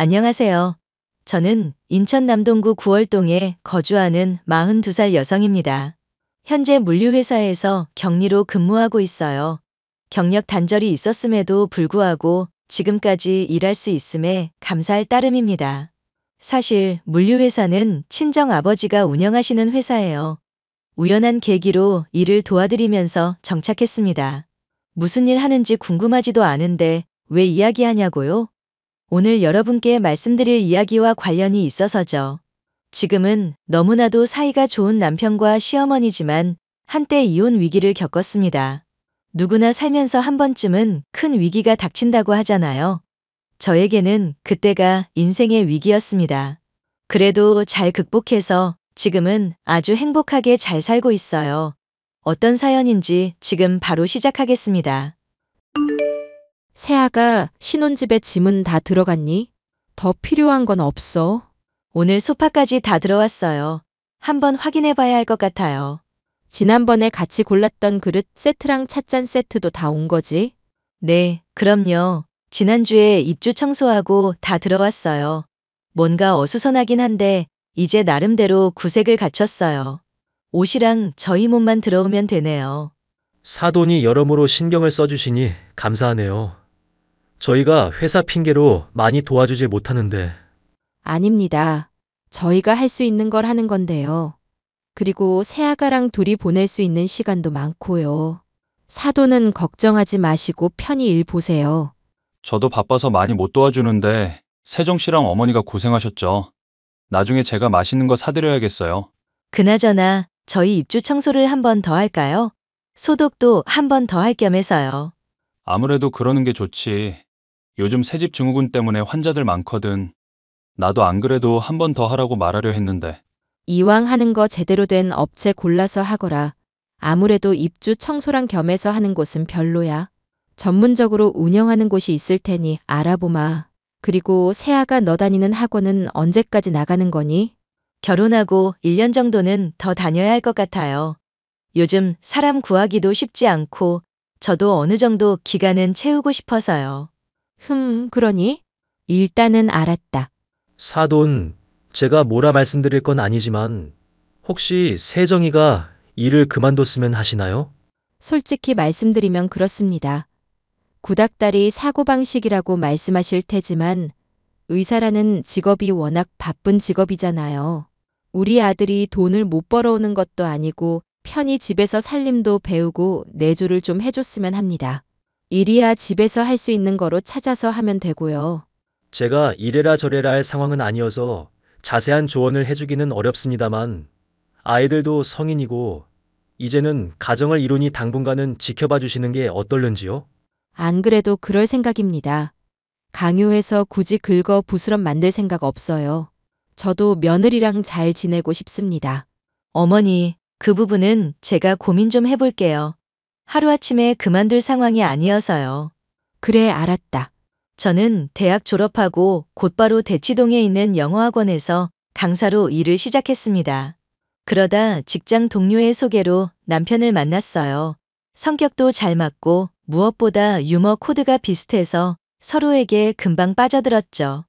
안녕하세요. 저는 인천 남동구 구월동에 거주하는 42살 여성입니다. 현재 물류회사에서 격리로 근무하고 있어요. 경력 단절이 있었음에도 불구하고 지금까지 일할 수 있음에 감사할 따름입니다. 사실 물류회사는 친정 아버지가 운영하시는 회사예요. 우연한 계기로 일을 도와드리면서 정착했습니다. 무슨 일 하는지 궁금하지도 않은데 왜 이야기하냐고요? 오늘 여러분께 말씀드릴 이야기와 관련이 있어서죠. 지금은 너무나도 사이가 좋은 남편과 시어머니지만 한때 이혼 위기를 겪었습니다. 누구나 살면서 한 번쯤은 큰 위기가 닥친다고 하잖아요. 저에게는 그때가 인생의 위기였습니다. 그래도 잘 극복해서 지금은 아주 행복하게 잘 살고 있어요. 어떤 사연인지 지금 바로 시작하겠습니다. 세아가 신혼집에 짐은 다 들어갔니? 더 필요한 건 없어. 오늘 소파까지 다 들어왔어요. 한번 확인해 봐야 할 것 같아요. 지난번에 같이 골랐던 그릇 세트랑 찻잔 세트도 다 온 거지? 네, 그럼요. 지난주에 입주 청소하고 다 들어왔어요. 뭔가 어수선하긴 한데 이제 나름대로 구색을 갖췄어요. 옷이랑 저희 몸만 들어오면 되네요. 사돈이 여러모로 신경을 써주시니 감사하네요. 저희가 회사 핑계로 많이 도와주질 못하는데. 아닙니다. 저희가 할 수 있는 걸 하는 건데요. 그리고 세아가랑 둘이 보낼 수 있는 시간도 많고요. 사돈은 걱정하지 마시고 편히 일 보세요. 저도 바빠서 많이 못 도와주는데 세정 씨랑 어머니가 고생하셨죠. 나중에 제가 맛있는 거 사드려야겠어요. 그나저나 저희 입주 청소를 한 번 더 할까요? 소독도 한 번 더 할 겸해서요. 아무래도 그러는 게 좋지. 요즘 새집 증후군 때문에 환자들 많거든. 나도 안 그래도 한 번 더 하라고 말하려 했는데. 이왕 하는 거 제대로 된 업체 골라서 하거라. 아무래도 입주 청소랑 겸해서 하는 곳은 별로야. 전문적으로 운영하는 곳이 있을 테니 알아보마. 그리고 세아가 너 다니는 학원은 언제까지 나가는 거니? 결혼하고 1년 정도는 더 다녀야 할 것 같아요. 요즘 사람 구하기도 쉽지 않고 저도 어느 정도 기간은 채우고 싶어서요. 그러니? 일단은 알았다. 사돈, 제가 뭐라 말씀드릴 건 아니지만 혹시 세정이가 일을 그만뒀으면 하시나요? 솔직히 말씀드리면 그렇습니다. 구닥다리 사고방식이라고 말씀하실 테지만 의사라는 직업이 워낙 바쁜 직업이잖아요. 우리 아들이 돈을 못 벌어오는 것도 아니고 편히 집에서 살림도 배우고 내조를 좀 해줬으면 합니다. 일이야 집에서 할 수 있는 거로 찾아서 하면 되고요. 제가 이래라 저래라 할 상황은 아니어서 자세한 조언을 해주기는 어렵습니다만 아이들도 성인이고 이제는 가정을 이루니 당분간은 지켜봐 주시는 게 어떨는지요? 안 그래도 그럴 생각입니다. 강요해서 굳이 긁어 부스럼 만들 생각 없어요. 저도 며느리랑 잘 지내고 싶습니다. 어머니, 그 부분은 제가 고민 좀 해볼게요. 하루아침에 그만둘 상황이 아니어서요. 그래, 알았다. 저는 대학 졸업하고 곧바로 대치동에 있는 영어학원에서 강사로 일을 시작했습니다. 그러다 직장 동료의 소개로 남편을 만났어요. 성격도 잘 맞고 무엇보다 유머 코드가 비슷해서 서로에게 금방 빠져들었죠.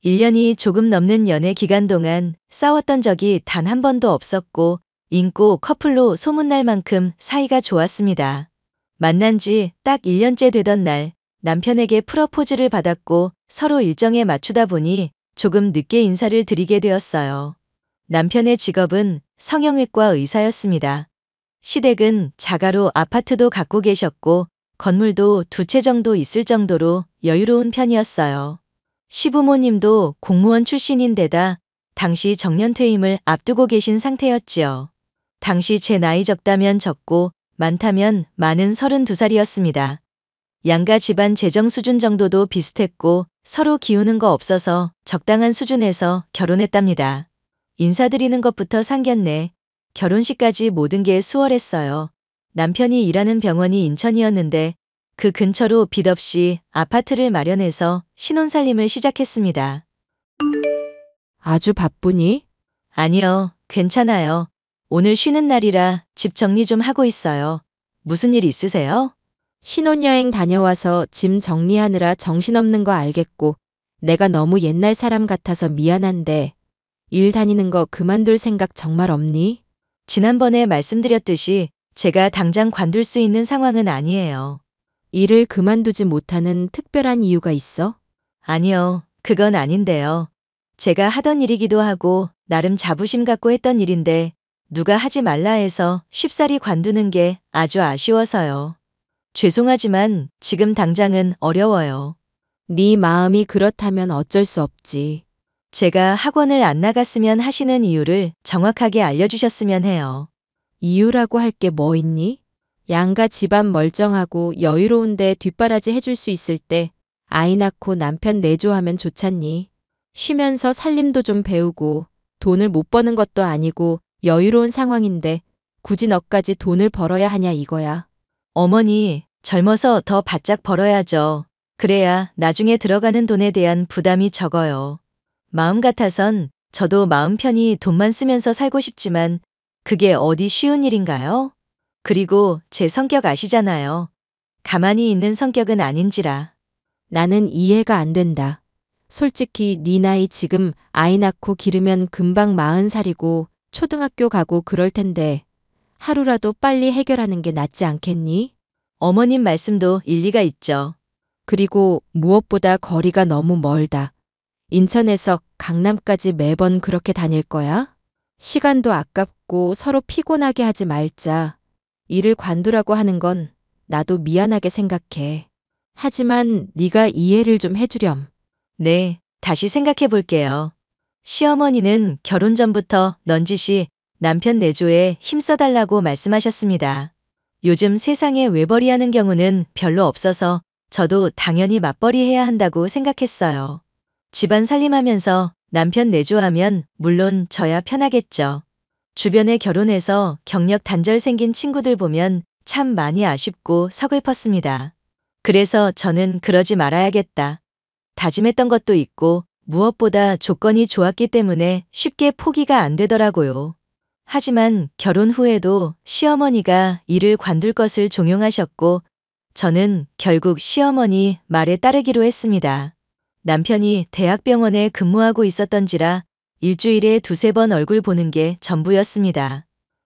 1년이 조금 넘는 연애 기간 동안 싸웠던 적이 단 한 번도 없었고 인고 커플로 소문날 만큼 사이가 좋았습니다. 만난 지 딱 1년째 되던 날 남편에게 프러포즈를 받았고 서로 일정에 맞추다 보니 조금 늦게 인사를 드리게 되었어요. 남편의 직업은 성형외과 의사였습니다. 시댁은 자가로 아파트도 갖고 계셨고 건물도 2채 정도 있을 정도로 여유로운 편이었어요. 시부모님도 공무원 출신인데다 당시 정년퇴임을 앞두고 계신 상태였지요. 당시 제 나이 적다면 적고 많다면 많은 32살이었습니다. 양가 집안 재정 수준 정도도 비슷했고 서로 기우는 거 없어서 적당한 수준에서 결혼했답니다. 인사드리는 것부터 상견례, 결혼식까지 모든 게 수월했어요. 남편이 일하는 병원이 인천이었는데 그 근처로 빚 없이 아파트를 마련해서 신혼살림을 시작했습니다. 아주 바쁘니? 아니요, 괜찮아요. 오늘 쉬는 날이라 집 정리 좀 하고 있어요. 무슨 일 있으세요? 신혼여행 다녀와서 짐 정리하느라 정신없는 거 알겠고 내가 너무 옛날 사람 같아서 미안한데 일 다니는 거 그만둘 생각 정말 없니? 지난번에 말씀드렸듯이 제가 당장 관둘 수 있는 상황은 아니에요. 일을 그만두지 못하는 특별한 이유가 있어? 아니요, 그건 아닌데요. 제가 하던 일이기도 하고 나름 자부심 갖고 했던 일인데 누가 하지 말라 해서 쉽사리 관두는 게 아주 아쉬워서요. 죄송하지만 지금 당장은 어려워요. 네 마음이 그렇다면 어쩔 수 없지. 제가 학원을 안 나갔으면 하시는 이유를 정확하게 알려주셨으면 해요. 이유라고 할 게 뭐 있니? 양가 집안 멀쩡하고 여유로운데 뒷바라지 해줄 수 있을 때 아이 낳고 남편 내조하면 좋잖니. 쉬면서 살림도 좀 배우고 돈을 못 버는 것도 아니고 여유로운 상황인데 굳이 너까지 돈을 벌어야 하냐 이거야. 어머니, 젊어서 더 바짝 벌어야죠. 그래야 나중에 들어가는 돈에 대한 부담이 적어요. 마음 같아선 저도 마음 편히 돈만 쓰면서 살고 싶지만 그게 어디 쉬운 일인가요? 그리고 제 성격 아시잖아요. 가만히 있는 성격은 아닌지라. 나는 이해가 안 된다. 솔직히 네 나이 지금 아이 낳고 기르면 금방 40살이고 초등학교 가고 그럴 텐데 하루라도 빨리 해결하는 게 낫지 않겠니? 어머님 말씀도 일리가 있죠. 그리고 무엇보다 거리가 너무 멀다. 인천에서 강남까지 매번 그렇게 다닐 거야? 시간도 아깝고 서로 피곤하게 하지 말자. 일을 관두라고 하는 건 나도 미안하게 생각해. 하지만 네가 이해를 좀 해주렴. 네, 다시 생각해 볼게요. 시어머니는 결혼 전부터 넌지시 남편 내조에 힘써달라고 말씀하셨습니다. 요즘 세상에 외벌이하는 경우는 별로 없어서 저도 당연히 맞벌이해야 한다고 생각했어요. 집안 살림하면서 남편 내조하면 물론 저야 편하겠죠. 주변에 결혼해서 경력 단절 생긴 친구들 보면 참 많이 아쉽고 서글펐습니다. 그래서 저는 그러지 말아야겠다. 다짐했던 것도 있고 무엇보다 조건이 좋았기 때문에 쉽게 포기가 안 되더라고요. 하지만 결혼 후에도 시어머니가 일을 관둘 것을 종용하셨고 저는 결국 시어머니 말에 따르기로 했습니다. 남편이 대학병원에 근무하고 있었던지라 일주일에 2~3번 얼굴 보는 게 전부였습니다.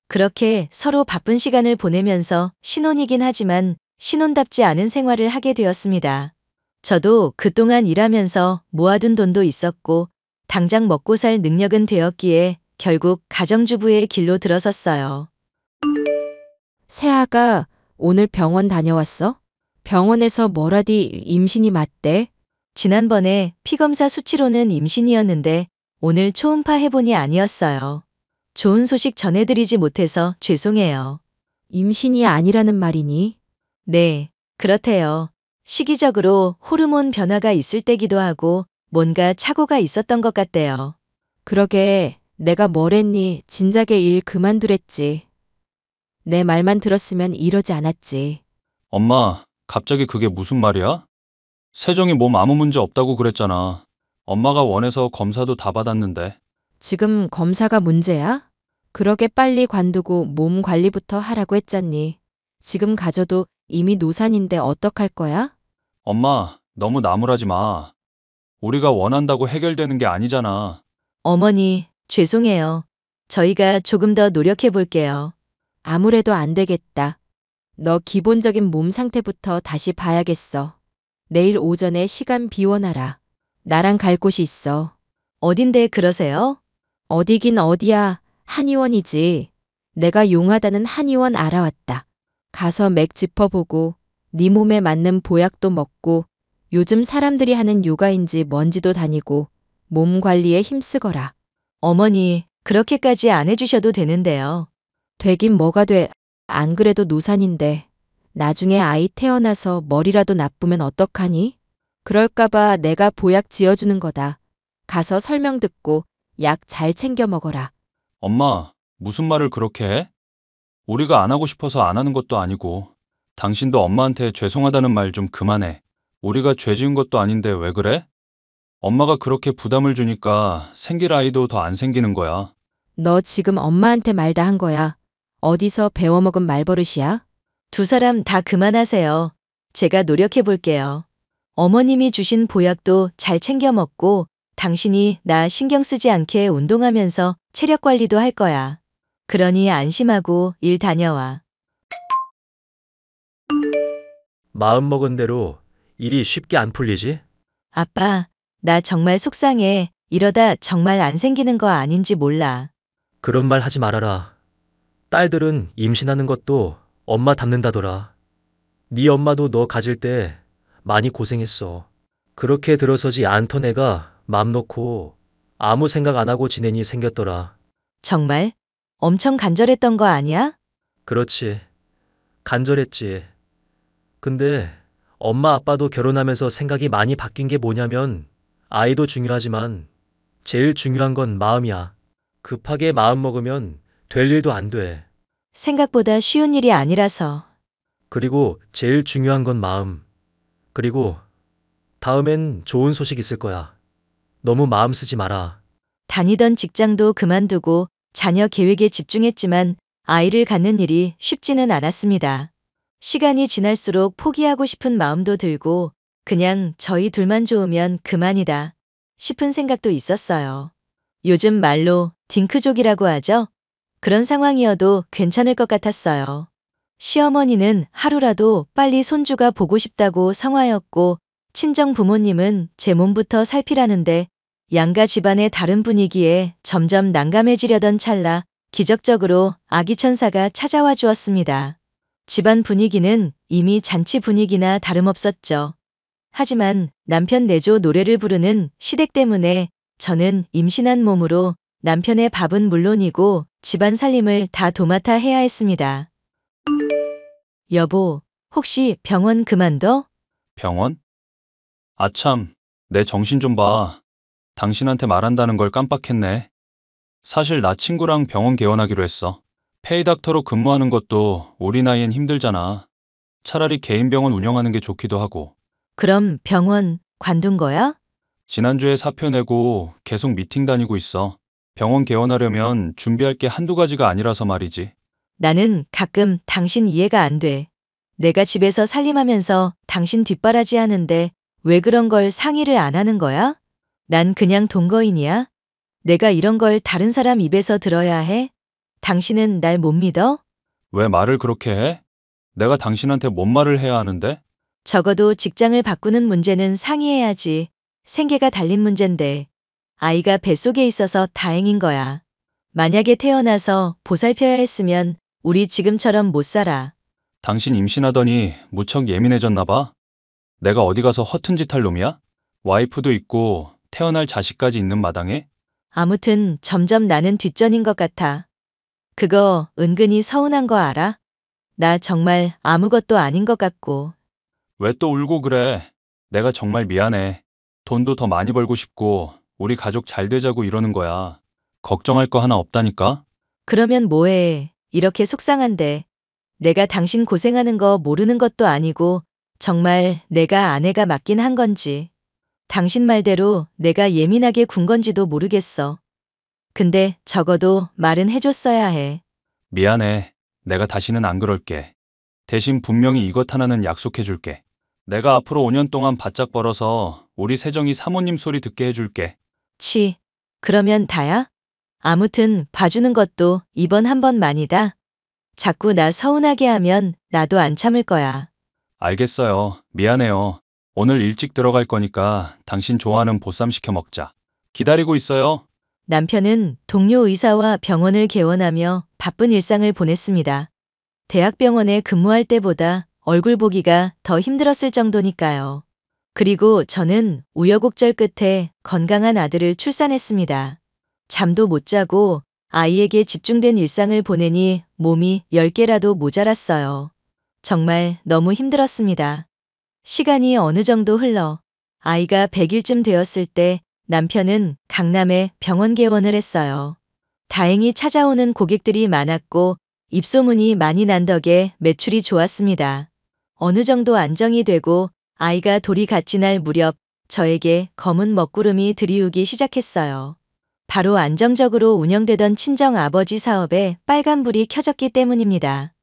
그렇게 서로 바쁜 시간을 보내면서 신혼이긴 하지만 신혼답지 않은 생활을 하게 되었습니다. 저도 그동안 일하면서 모아둔 돈도 있었고 당장 먹고 살 능력은 되었기에 결국 가정주부의 길로 들어섰어요. 새아가 오늘 병원 다녀왔어? 병원에서 뭐라디 임신이 맞대? 지난번에 피검사 수치로는 임신이었는데 오늘 초음파 해보니 아니었어요. 좋은 소식 전해드리지 못해서 죄송해요. 임신이 아니라는 말이니? 네, 그렇대요. 시기적으로 호르몬 변화가 있을 때기도 하고 뭔가 착오가 있었던 것 같대요. 그러게 내가 뭐랬니? 진작에 일 그만두랬지. 내 말만 들었으면 이러지 않았지. 엄마, 갑자기 그게 무슨 말이야? 세정이 몸 아무 문제 없다고 그랬잖아. 엄마가 원해서 검사도 다 받았는데. 지금 검사가 문제야? 그러게 빨리 관두고 몸 관리부터 하라고 했잖니. 지금 가져도 이미 노산인데 어떡할 거야? 엄마, 너무 나무라지 마. 우리가 원한다고 해결되는 게 아니잖아. 어머니, 죄송해요. 저희가 조금 더 노력해 볼게요. 아무래도 안 되겠다. 너 기본적인 몸 상태부터 다시 봐야겠어. 내일 오전에 시간 비워놔라. 나랑 갈 곳이 있어. 어딘데 그러세요? 어디긴 어디야. 한의원이지. 내가 용하다는 한의원 알아왔다. 가서 맥 짚어보고 네 몸에 맞는 보약도 먹고 요즘 사람들이 하는 요가인지 뭔지도 다니고 몸 관리에 힘쓰거라. 어머니, 그렇게까지 안 해주셔도 되는데요. 되긴 뭐가 돼. 안 그래도 노산인데 나중에 아이 태어나서 머리라도 나쁘면 어떡하니? 그럴까봐 내가 보약 지어주는 거다. 가서 설명 듣고 약 잘 챙겨 먹어라. 엄마, 무슨 말을 그렇게 해? 우리가 안 하고 싶어서 안 하는 것도 아니고. 당신도 엄마한테 죄송하다는 말 좀 그만해. 우리가 죄 지은 것도 아닌데 왜 그래? 엄마가 그렇게 부담을 주니까 생길 아이도 더 안 생기는 거야. 너 지금 엄마한테 말 다 한 거야. 어디서 배워먹은 말버릇이야? 두 사람 다 그만하세요. 제가 노력해 볼게요. 어머님이 주신 보약도 잘 챙겨 먹고 당신이 나 신경 쓰지 않게 운동하면서 체력 관리도 할 거야. 그러니 안심하고 일 다녀와. 마음먹은 대로 일이 쉽게 안 풀리지? 아빠, 나 정말 속상해. 이러다 정말 안 생기는 거 아닌지 몰라. 그런 말 하지 말아라. 딸들은 임신하는 것도 엄마 닮는다더라. 네 엄마도 너 가질 때 많이 고생했어. 그렇게 들어서지 않던 애가 맘 놓고 아무 생각 안 하고 지내니 생겼더라. 정말? 엄청 간절했던 거 아니야? 그렇지. 간절했지. 근데 엄마 아빠도 결혼하면서 생각이 많이 바뀐 게 뭐냐면 아이도 중요하지만 제일 중요한 건 마음이야. 급하게 마음 먹으면 될 일도 안 돼. 생각보다 쉬운 일이 아니라서. 그리고 제일 중요한 건 마음. 그리고 다음엔 좋은 소식 있을 거야. 너무 마음 쓰지 마라. 다니던 직장도 그만두고 자녀 계획에 집중했지만 아이를 갖는 일이 쉽지는 않았습니다. 시간이 지날수록 포기하고 싶은 마음도 들고 그냥 저희 둘만 좋으면 그만이다 싶은 생각도 있었어요. 요즘 말로 딩크족이라고 하죠. 그런 상황이어도 괜찮을 것 같았어요. 시어머니는 하루라도 빨리 손주가 보고 싶다고 성화였고 친정 부모님은 제 몸부터 살피라는데 양가 집안의 다른 분위기에 점점 난감해지려던 찰나 기적적으로 아기 천사가 찾아와 주었습니다. 집안 분위기는 이미 잔치 분위기나 다름없었죠. 하지만 남편 내조 노래를 부르는 시댁 때문에 저는 임신한 몸으로 남편의 밥은 물론이고 집안 살림을 다 도맡아 해야 했습니다. 여보, 혹시 병원 그만둬? 병원? 아참, 내 정신 좀 봐. 당신한테 말한다는 걸 깜빡했네. 사실 나 친구랑 병원 개원하기로 했어. 페이닥터로 근무하는 것도 우리 나이엔 힘들잖아. 차라리 개인 병원 운영하는 게 좋기도 하고. 그럼 병원 관둔 거야? 지난주에 사표 내고 계속 미팅 다니고 있어. 병원 개원하려면 준비할 게 한두 가지가 아니라서 말이지. 나는 가끔 당신 이해가 안 돼. 내가 집에서 살림하면서 당신 뒷바라지 하는데 왜 그런 걸 상의를 안 하는 거야? 난 그냥 동거인이야. 내가 이런 걸 다른 사람 입에서 들어야 해? 당신은 날 못 믿어? 왜 말을 그렇게 해? 내가 당신한테 뭔 말을 해야 하는데? 적어도 직장을 바꾸는 문제는 상의해야지. 생계가 달린 문제인데 아이가 뱃속에 있어서 다행인 거야. 만약에 태어나서 보살펴야 했으면 우리 지금처럼 못 살아. 당신 임신하더니 무척 예민해졌나 봐. 내가 어디 가서 허튼 짓 할 놈이야? 와이프도 있고 태어날 자식까지 있는 마당에? 아무튼 점점 나는 뒷전인 것 같아. 그거 은근히 서운한 거 알아? 나 정말 아무것도 아닌 것 같고. 왜 또 울고 그래? 내가 정말 미안해. 돈도 더 많이 벌고 싶고 우리 가족 잘 되자고 이러는 거야. 걱정할 거 하나 없다니까? 그러면 뭐해. 이렇게 속상한데. 내가 당신 고생하는 거 모르는 것도 아니고 정말 내가 아내가 맞긴 한 건지. 당신 말대로 내가 예민하게 군 건지도 모르겠어. 근데 적어도 말은 해줬어야 해. 미안해. 내가 다시는 안 그럴게. 대신 분명히 이것 하나는 약속해 줄게. 내가 앞으로 5년 동안 바짝 벌어서 우리 세정이 사모님 소리 듣게 해줄게. 치, 그러면 다야? 아무튼 봐주는 것도 이번 한 번만이다. 자꾸 나 서운하게 하면 나도 안 참을 거야. 알겠어요. 미안해요. 오늘 일찍 들어갈 거니까 당신 좋아하는 보쌈 시켜 먹자. 기다리고 있어요. 남편은 동료 의사와 병원을 개원하며 바쁜 일상을 보냈습니다. 대학병원에 근무할 때보다 얼굴 보기가 더 힘들었을 정도니까요. 그리고 저는 우여곡절 끝에 건강한 아들을 출산했습니다. 잠도 못 자고 아이에게 집중된 일상을 보내니 몸이 10개라도 모자랐어요. 정말 너무 힘들었습니다. 시간이 어느 정도 흘러 아이가 100일쯤 되었을 때 남편은 강남에 병원 개원을 했어요. 다행히 찾아오는 고객들이 많았고 입소문이 많이 난 덕에 매출이 좋았습니다. 어느 정도 안정이 되고 아이가 돌이 같이 날 무렵 저에게 검은 먹구름이 들이우기 시작했어요. 바로 안정적으로 운영되던 친정 아버지 사업에 빨간불이 켜졌기 때문입니다.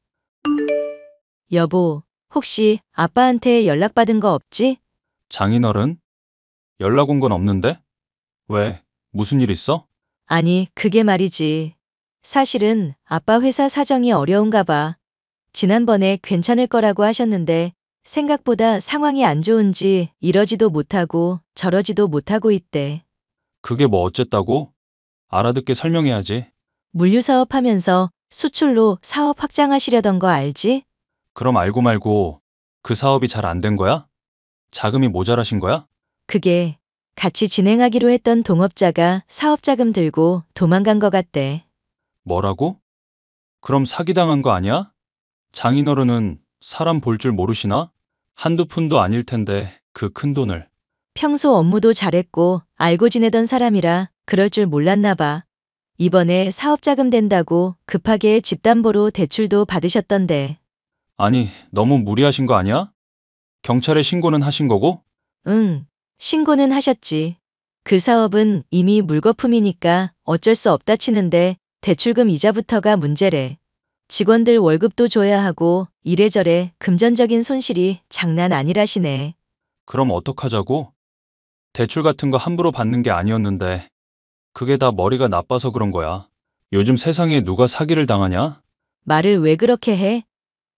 여보, 혹시 아빠한테 연락받은 거 없지? 장인어른? 연락 온 건 없는데? 왜? 무슨 일 있어? 아니, 그게 말이지. 사실은 아빠 회사 사정이 어려운가 봐. 지난번에 괜찮을 거라고 하셨는데 생각보다 상황이 안 좋은지 이러지도 못하고 저러지도 못하고 있대. 그게 뭐 어쨌다고? 알아듣게 설명해야지. 물류 사업 하면서 수출로 사업 확장하시려던 거 알지? 그럼 알고 말고 그 사업이 잘 안 된 거야? 자금이 모자라신 거야? 그게 같이 진행하기로 했던 동업자가 사업 자금 들고 도망간 거 같대. 뭐라고? 그럼 사기당한 거 아니야? 장인어른은 사람 볼 줄 모르시나? 한두 푼도 아닐 텐데 그 큰 돈을. 평소 업무도 잘했고 알고 지내던 사람이라 그럴 줄 몰랐나 봐. 이번에 사업 자금 된다고 급하게 집담보로 대출도 받으셨던데. 아니, 너무 무리하신 거 아니야? 경찰에 신고는 하신 거고? 응, 신고는 하셨지. 그 사업은 이미 물거품이니까 어쩔 수 없다 치는데 대출금 이자부터가 문제래. 직원들 월급도 줘야 하고 이래저래 금전적인 손실이 장난 아니라시네. 그럼 어떡하자고? 대출 같은 거 함부로 받는 게 아니었는데 그게 다 머리가 나빠서 그런 거야. 요즘 세상에 누가 사기를 당하냐? 말을 왜 그렇게 해?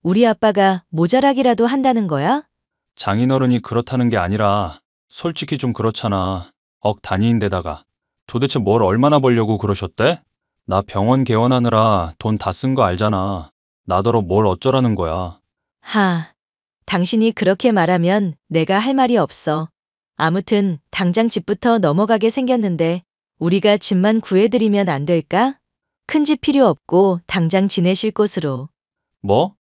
우리 아빠가 모자라기라도 한다는 거야? 장인어른이 그렇다는 게 아니라 솔직히 좀 그렇잖아. 억 단위인데다가 도대체 뭘 얼마나 벌려고 그러셨대? 나 병원 개원하느라 돈 다 쓴 거 알잖아. 나더러 뭘 어쩌라는 거야. 하, 당신이 그렇게 말하면 내가 할 말이 없어. 아무튼 당장 집부터 넘어가게 생겼는데 우리가 집만 구해드리면 안 될까? 큰 집 필요 없고 당장 지내실 곳으로. 뭐?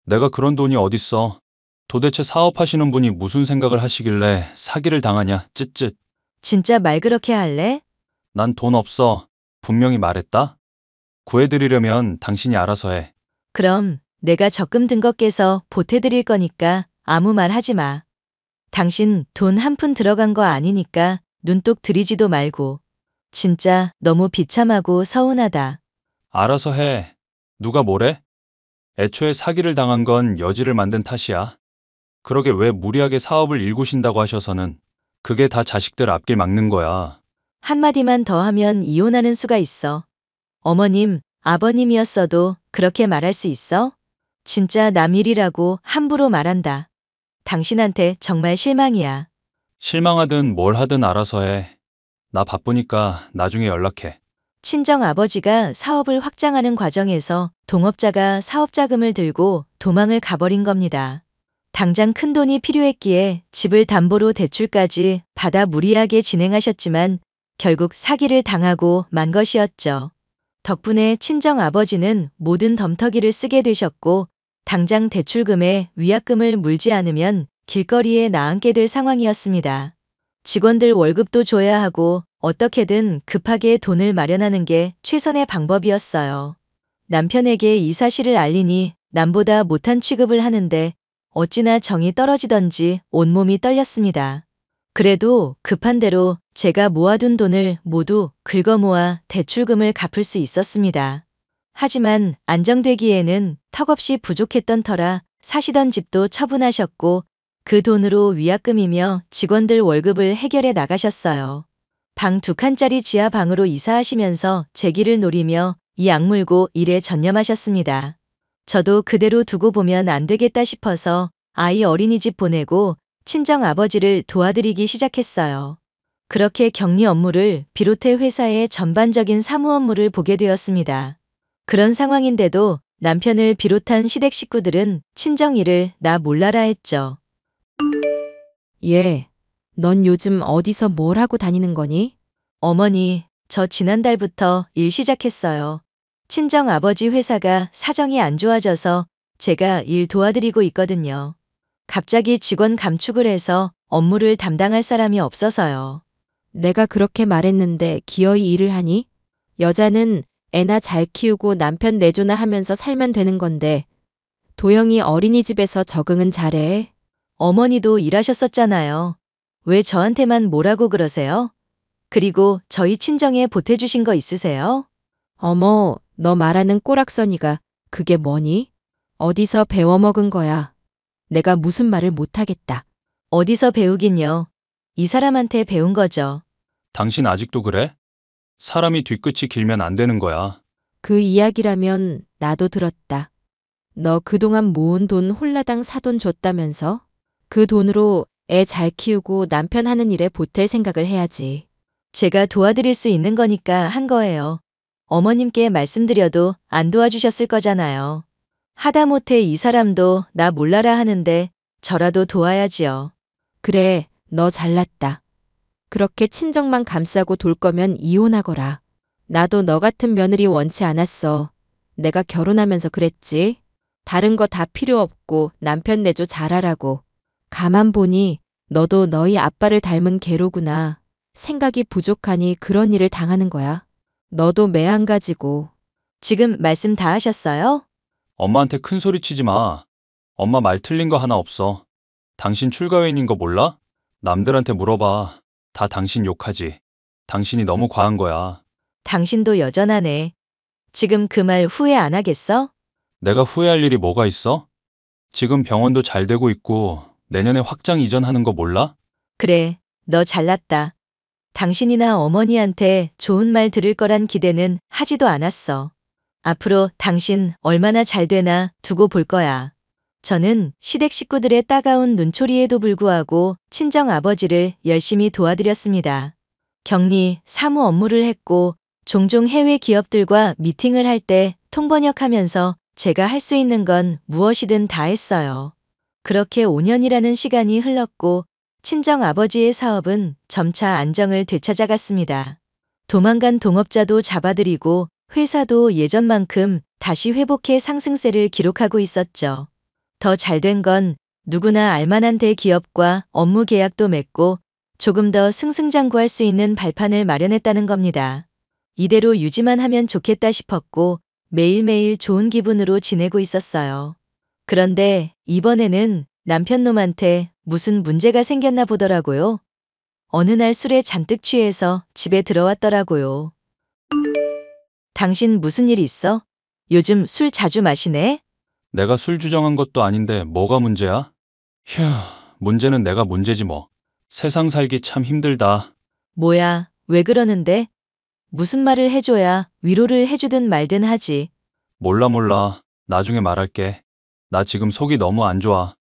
내가 그런 돈이 어딨어. 도대체 사업하시는 분이 무슨 생각을 하시길래 사기를 당하냐, 쯧쯧. 진짜 말 그렇게 할래? 난 돈 없어. 분명히 말했다. 구해드리려면 당신이 알아서 해. 그럼 내가 적금 든 것 깨서 보태드릴 거니까 아무 말 하지 마. 당신 돈 한 푼 들어간 거 아니니까 눈독 들이지도 말고. 진짜 너무 비참하고 서운하다. 알아서 해. 누가 뭐래? 애초에 사기를 당한 건 여지를 만든 탓이야. 그러게 왜 무리하게 사업을 일구신다고 하셔서는 그게 다 자식들 앞길 막는 거야. 한마디만 더 하면 이혼하는 수가 있어. 어머님, 아버님이었어도 그렇게 말할 수 있어? 진짜 남 일이라고 함부로 말한다. 당신한테 정말 실망이야. 실망하든 뭘 하든 알아서 해. 나 바쁘니까 나중에 연락해. 친정 아버지가 사업을 확장하는 과정에서 동업자가 사업 자금을 들고 도망을 가버린 겁니다. 당장 큰 돈이 필요했기에 집을 담보로 대출까지 받아 무리하게 진행하셨지만 결국 사기를 당하고 만 것이었죠. 덕분에 친정 아버지는 모든 덤터기를 쓰게 되셨고 당장 대출금에 위약금을 물지 않으면 길거리에 나앉게 될 상황이었습니다. 직원들 월급도 줘야 하고 어떻게든 급하게 돈을 마련하는 게 최선의 방법이었어요. 남편에게 이 사실을 알리니 남보다 못한 취급을 하는데 어찌나 정이 떨어지던지 온몸이 떨렸습니다. 그래도 급한 대로 제가 모아둔 돈을 모두 긁어모아 대출금을 갚을 수 있었습니다. 하지만 안정되기에는 턱없이 부족했던 터라 사시던 집도 처분하셨고 그 돈으로 위약금이며 직원들 월급을 해결해 나가셨어요. 방 2칸짜리 지하 방으로 이사하시면서 제 길을 노리며 이 악물고 일에 전념하셨습니다. 저도 그대로 두고 보면 안 되겠다 싶어서 아이 어린이집 보내고 친정 아버지를 도와드리기 시작했어요. 그렇게 격리 업무를 비롯해 회사의 전반적인 사무 업무를 보게 되었습니다. 그런 상황인데도 남편을 비롯한 시댁 식구들은 친정 일을 나 몰라라 했죠. 얘, 넌 요즘 어디서 뭘 하고 다니는 거니? 어머니, 저 지난달부터 일 시작했어요. 친정 아버지 회사가 사정이 안 좋아져서 제가 일 도와드리고 있거든요. 갑자기 직원 감축을 해서 업무를 담당할 사람이 없어서요. 내가 그렇게 말했는데 기어이 일을 하니? 여자는 애나 잘 키우고 남편 내조나 하면서 살면 되는 건데 도영이 어린이집에서 적응은 잘해. 어머니도 일하셨었잖아요. 왜 저한테만 뭐라고 그러세요? 그리고 저희 친정에 보태주신 거 있으세요? 어머, 너 말하는 꼬락서니가 그게 뭐니? 어디서 배워먹은 거야? 내가 무슨 말을 못하겠다. 어디서 배우긴요. 이 사람한테 배운 거죠. 당신 아직도 그래? 사람이 뒤끝이 길면 안 되는 거야. 그 이야기라면 나도 들었다. 너 그동안 모은 돈 홀라당 사돈 줬다면서? 그 돈으로 애 잘 키우고 남편 하는 일에 보탤 생각을 해야지. 제가 도와드릴 수 있는 거니까 한 거예요. 어머님께 말씀드려도 안 도와주셨을 거잖아요. 하다못해 이 사람도 나 몰라라 하는데 저라도 도와야지요. 그래, 너 잘났다. 그렇게 친정만 감싸고 돌 거면 이혼하거라. 나도 너 같은 며느리 원치 않았어. 내가 결혼하면서 그랬지. 다른 거 다 필요 없고 남편 내조 잘하라고. 가만 보니 너도 너희 아빠를 닮은 개로구나. 생각이 부족하니 그런 일을 당하는 거야. 너도 매한 가지고. 지금 말씀 다 하셨어요? 엄마한테 큰 소리 치지 마. 엄마 말 틀린 거 하나 없어. 당신 출가회인인 거 몰라? 남들한테 물어봐. 다 당신 욕하지. 당신이 너무 과한 거야. 당신도 여전하네. 지금 그 말 후회 안 하겠어? 내가 후회할 일이 뭐가 있어? 지금 병원도 잘 되고 있고 내년에 확장 이전하는 거 몰라? 그래, 너 잘났다. 당신이나 어머니한테 좋은 말 들을 거란 기대는 하지도 않았어. 앞으로 당신 얼마나 잘 되나 두고 볼 거야. 저는 시댁 식구들의 따가운 눈초리에도 불구하고 친정 아버지를 열심히 도와드렸습니다. 격리, 사무 업무를 했고 종종 해외 기업들과 미팅을 할 때 통번역하면서 제가 할 수 있는 건 무엇이든 다 했어요. 그렇게 5년이라는 시간이 흘렀고 친정 아버지의 사업은 점차 안정을 되찾아갔습니다. 도망간 동업자도 잡아들이고 회사도 예전만큼 다시 회복해 상승세를 기록하고 있었죠. 더 잘된 건 누구나 알만한 대기업과 업무 계약도 맺고 조금 더 승승장구할 수 있는 발판을 마련했다는 겁니다. 이대로 유지만 하면 좋겠다 싶었고 매일매일 좋은 기분으로 지내고 있었어요. 그런데 이번에는 남편놈한테 무슨 문제가 생겼나 보더라고요. 어느 날 술에 잔뜩 취해서 집에 들어왔더라고요. 당신 무슨 일 있어? 요즘 술 자주 마시네? 내가 술 주정한 것도 아닌데 뭐가 문제야? 휴, 문제는 내가 문제지 뭐. 세상 살기 참 힘들다. 뭐야, 왜 그러는데? 무슨 말을 해줘야 위로를 해주든 말든 하지. 몰라. 나중에 말할게. 나 지금 속이 너무 안 좋아.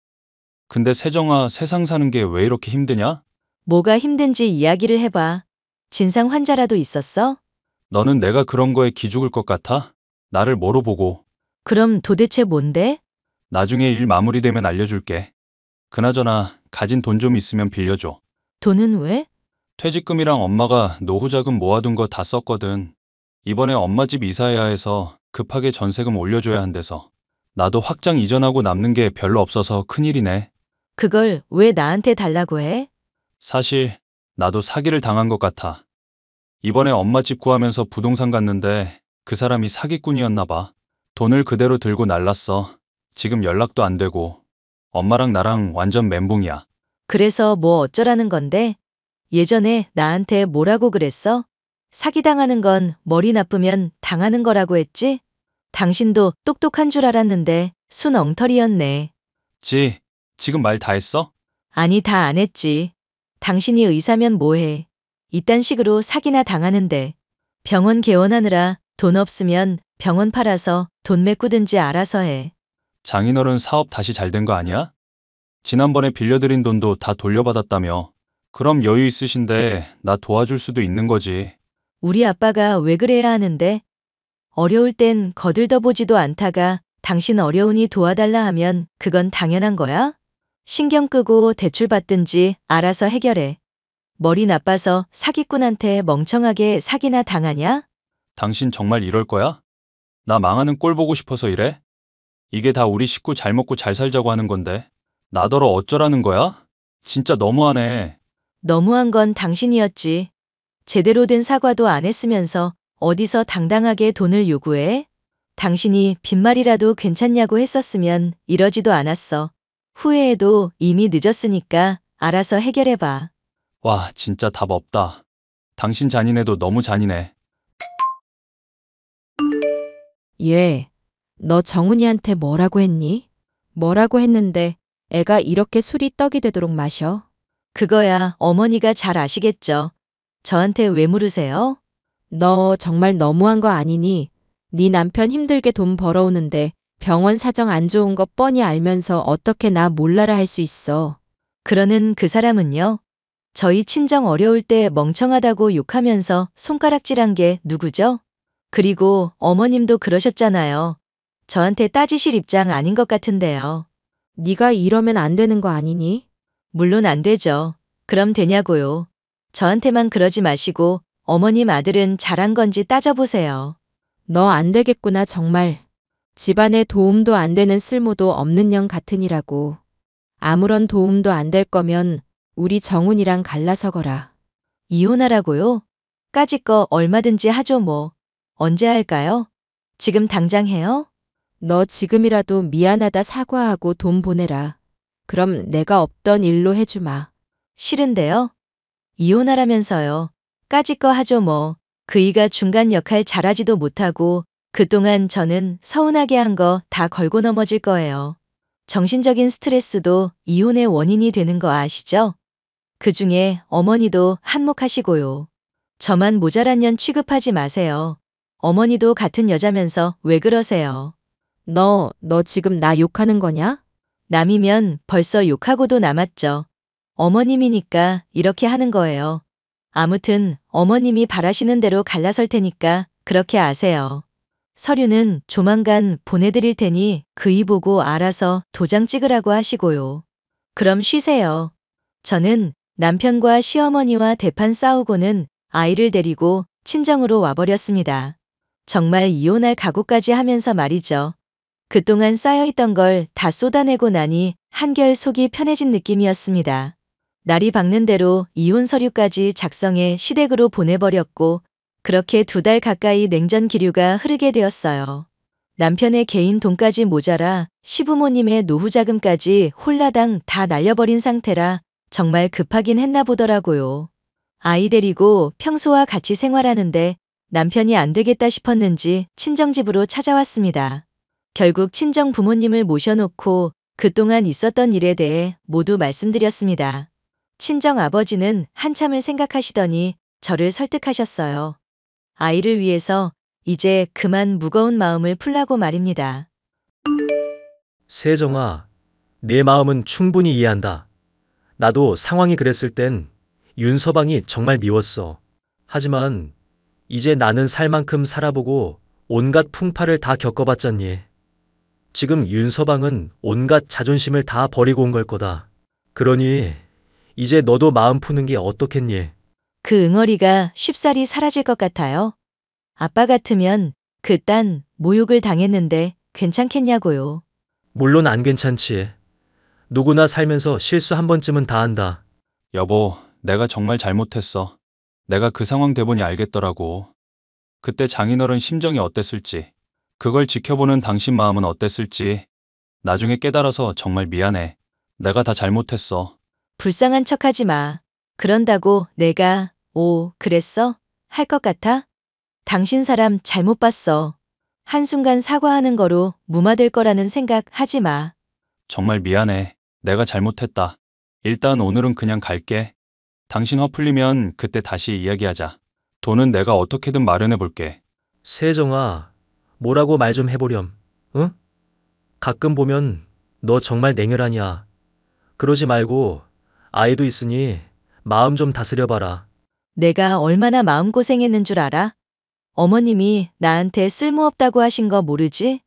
근데 세정아, 세상 사는 게 왜 이렇게 힘드냐? 뭐가 힘든지 이야기를 해봐. 진상 환자라도 있었어? 너는 내가 그런 거에 기죽을 것 같아? 나를 뭐로 보고. 그럼 도대체 뭔데? 나중에 일 마무리되면 알려줄게. 그나저나 가진 돈 좀 있으면 빌려줘. 돈은 왜? 퇴직금이랑 엄마가 노후 자금 모아둔 거 다 썼거든. 이번에 엄마 집 이사해야 해서 급하게 전세금 올려줘야 한대서. 나도 확장 이전하고 남는 게 별로 없어서 큰일이네. 그걸 왜 나한테 달라고 해? 사실 나도 사기를 당한 것 같아. 이번에 엄마 집 구하면서 부동산 갔는데 그 사람이 사기꾼이었나 봐. 돈을 그대로 들고 날랐어. 지금 연락도 안 되고. 엄마랑 나랑 완전 멘붕이야. 그래서 뭐 어쩌라는 건데? 예전에 나한테 뭐라고 그랬어? 사기당하는 건 머리 나쁘면 당하는 거라고 했지? 당신도 똑똑한 줄 알았는데 순 엉터리였네. 지금 말 다 했어? 아니, 다 안 했지. 당신이 의사면 뭐해. 이딴 식으로 사기나 당하는데. 병원 개원하느라 돈 없으면 병원 팔아서 돈 메꾸든지 알아서 해. 장인어른 사업 다시 잘 된 거 아니야? 지난번에 빌려드린 돈도 다 돌려받았다며. 그럼 여유 있으신데 나 도와줄 수도 있는 거지. 우리 아빠가 왜 그래야 하는데? 어려울 땐 거들떠보지도 않다가 당신 어려우니 도와달라 하면 그건 당연한 거야? 신경 끄고 대출 받든지 알아서 해결해. 머리 나빠서 사기꾼한테 멍청하게 사기나 당하냐? 당신 정말 이럴 거야? 나 망하는 꼴 보고 싶어서 이래? 이게 다 우리 식구 잘 먹고 잘 살자고 하는 건데. 나더러 어쩌라는 거야? 진짜 너무하네. 너무한 건 당신이었지. 제대로 된 사과도 안 했으면서 어디서 당당하게 돈을 요구해? 당신이 빈말이라도 괜찮냐고 했었으면 이러지도 않았어. 후회해도 이미 늦었으니까 알아서 해결해봐. 와, 진짜 답 없다. 당신 잔인해도 너무 잔인해. 너 정은이한테 뭐라고 했니? 뭐라고 했는데 애가 이렇게 술이 떡이 되도록 마셔? 그거야 어머니가 잘 아시겠죠. 저한테 왜 물으세요? 너 정말 너무한 거 아니니? 네 남편 힘들게 돈 벌어오는데 병원 사정 안 좋은 거 뻔히 알면서 어떻게 나 몰라라 할 수 있어. 그러는 그 사람은요. 저희 친정 어려울 때 멍청하다고 욕하면서 손가락질한 게 누구죠? 그리고 어머님도 그러셨잖아요. 저한테 따지실 입장 아닌 것 같은데요. 네가 이러면 안 되는 거 아니니? 물론 안 되죠. 그럼 되냐고요. 저한테만 그러지 마시고 어머님 아들은 잘한 건지 따져보세요. 너 안 되겠구나 정말. 집안에 도움도 안 되는 쓸모도 없는 년 같으니라고. 아무런 도움도 안 될 거면 우리 정훈이랑 갈라서거라. 이혼하라고요? 까짓 거 얼마든지 하죠 뭐. 언제 할까요? 지금 당장 해요? 너 지금이라도 미안하다 사과하고 돈 보내라. 그럼 내가 없던 일로 해주마. 싫은데요? 이혼하라면서요. 까짓 거 하죠 뭐. 그이가 중간 역할 잘하지도 못하고 그동안 저는 서운하게 한 거 다 걸고 넘어질 거예요. 정신적인 스트레스도 이혼의 원인이 되는 거 아시죠? 그중에 어머니도 한몫하시고요. 저만 모자란 년 취급하지 마세요. 어머니도 같은 여자면서 왜 그러세요? 너 지금 나 욕하는 거냐? 남이면 벌써 욕하고도 남았죠. 어머님이니까 이렇게 하는 거예요. 아무튼 어머님이 바라시는 대로 갈라설 테니까 그렇게 아세요. 서류는 조만간 보내드릴 테니 그이 보고 알아서 도장 찍으라고 하시고요. 그럼 쉬세요. 저는 남편과 시어머니와 대판 싸우고는 아이를 데리고 친정으로 와버렸습니다. 정말 이혼할 각오까지 하면서 말이죠. 그동안 쌓여있던 걸 다 쏟아내고 나니 한결 속이 편해진 느낌이었습니다. 날이 밝는 대로 이혼 서류까지 작성해 시댁으로 보내버렸고 그렇게 2달 가까이 냉전 기류가 흐르게 되었어요. 남편의 개인 돈까지 모자라 시부모님의 노후 자금까지 홀라당 다 날려버린 상태라 정말 급하긴 했나 보더라고요. 아이 데리고 평소와 같이 생활하는데 남편이 안 되겠다 싶었는지 친정집으로 찾아왔습니다. 결국 친정 부모님을 모셔놓고 그동안 있었던 일에 대해 모두 말씀드렸습니다. 친정 아버지는 한참을 생각하시더니 저를 설득하셨어요. 아이를 위해서 이제 그만 무거운 마음을 풀라고 말입니다. 세정아, 내 마음은 충분히 이해한다. 나도 상황이 그랬을 땐 윤서방이 정말 미웠어. 하지만 이제 나는 살 만큼 살아보고 온갖 풍파를 다 겪어봤잖니. 지금 윤서방은 온갖 자존심을 다 버리고 온 걸 거다. 그러니 이제 너도 마음 푸는 게 어떻겠니? 그 응어리가 쉽사리 사라질 것 같아요. 아빠 같으면 그딴 모욕을 당했는데 괜찮겠냐고요. 물론 안 괜찮지. 누구나 살면서 실수 한 번쯤은 다 한다. 여보, 내가 정말 잘못했어. 내가 그 상황 돼보니 알겠더라고. 그때 장인어른 심정이 어땠을지, 그걸 지켜보는 당신 마음은 어땠을지 나중에 깨달아서 정말 미안해. 내가 다 잘못했어. 불쌍한 척하지 마. 그런다고 내가 그랬어? 할 것 같아? 당신 사람 잘못 봤어. 한순간 사과하는 거로 무마될 거라는 생각 하지 마. 정말 미안해. 내가 잘못했다. 일단 오늘은 그냥 갈게. 당신 화 풀리면 그때 다시 이야기하자. 돈은 내가 어떻게든 마련해 볼게. 세정아, 뭐라고 말 좀 해보렴. 응? 가끔 보면 너 정말 냉혈하냐. 그러지 말고 아이도 있으니 마음 좀 다스려봐라. 내가 얼마나 마음고생했는 줄 알아? 어머님이 나한테 쓸모없다고 하신 거 모르지?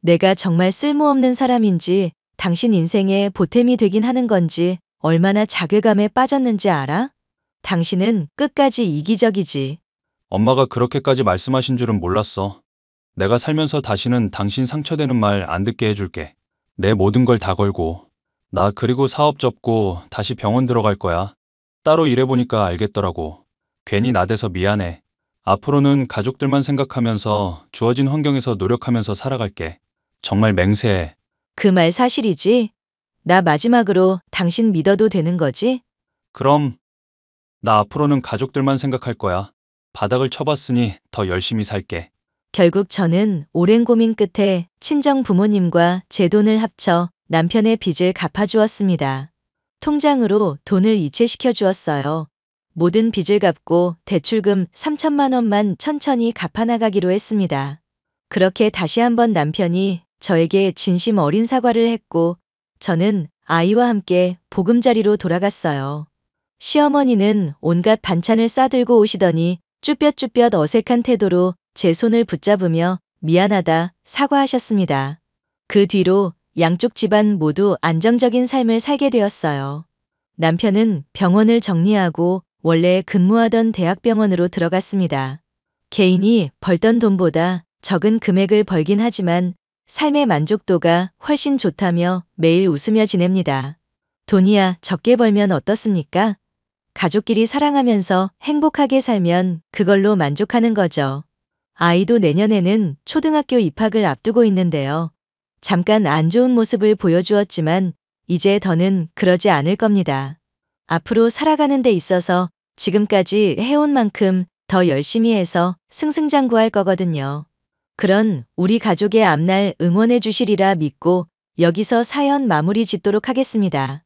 내가 정말 쓸모없는 사람인지 당신 인생에 보탬이 되긴 하는 건지 얼마나 자괴감에 빠졌는지 알아? 당신은 끝까지 이기적이지. 엄마가 그렇게까지 말씀하신 줄은 몰랐어. 내가 살면서 다시는 당신 상처되는 말 안 듣게 해줄게. 내 모든 걸 다 걸고. 나 그리고 사업 접고 다시 병원 들어갈 거야. 따로 일해보니까 알겠더라고. 괜히 나대서 미안해. 앞으로는 가족들만 생각하면서 주어진 환경에서 노력하면서 살아갈게. 정말 맹세해. 그 말 사실이지? 나 마지막으로 당신 믿어도 되는 거지? 그럼 나 앞으로는 가족들만 생각할 거야. 바닥을 쳐봤으니 더 열심히 살게. 결국 저는 오랜 고민 끝에 친정 부모님과 제 돈을 합쳐 남편의 빚을 갚아주었습니다. 통장으로 돈을 이체시켜 주었어요. 모든 빚을 갚고 대출금 3천만 원만 천천히 갚아나가기로 했습니다. 그렇게 다시 한번 남편이 저에게 진심 어린 사과를 했고 저는 아이와 함께 보금자리로 돌아갔어요. 시어머니는 온갖 반찬을 싸들고 오시더니 쭈뼛쭈뼛 어색한 태도로 제 손을 붙잡으며 미안하다 사과하셨습니다. 그 뒤로 양쪽 집안 모두 안정적인 삶을 살게 되었어요. 남편은 병원을 정리하고 원래 근무하던 대학병원으로 들어갔습니다. 개인이 벌던 돈보다 적은 금액을 벌긴 하지만 삶의 만족도가 훨씬 좋다며 매일 웃으며 지냅니다. 돈이야 적게 벌면 어떻습니까? 가족끼리 사랑하면서 행복하게 살면 그걸로 만족하는 거죠. 아이도 내년에는 초등학교 입학을 앞두고 있는데요. 잠깐 안 좋은 모습을 보여주었지만 이제 더는 그러지 않을 겁니다. 앞으로 살아가는 데 있어서 지금까지 해온 만큼 더 열심히 해서 승승장구할 거거든요. 그런 우리 가족의 앞날 응원해 주시리라 믿고 여기서 사연 마무리 짓도록 하겠습니다.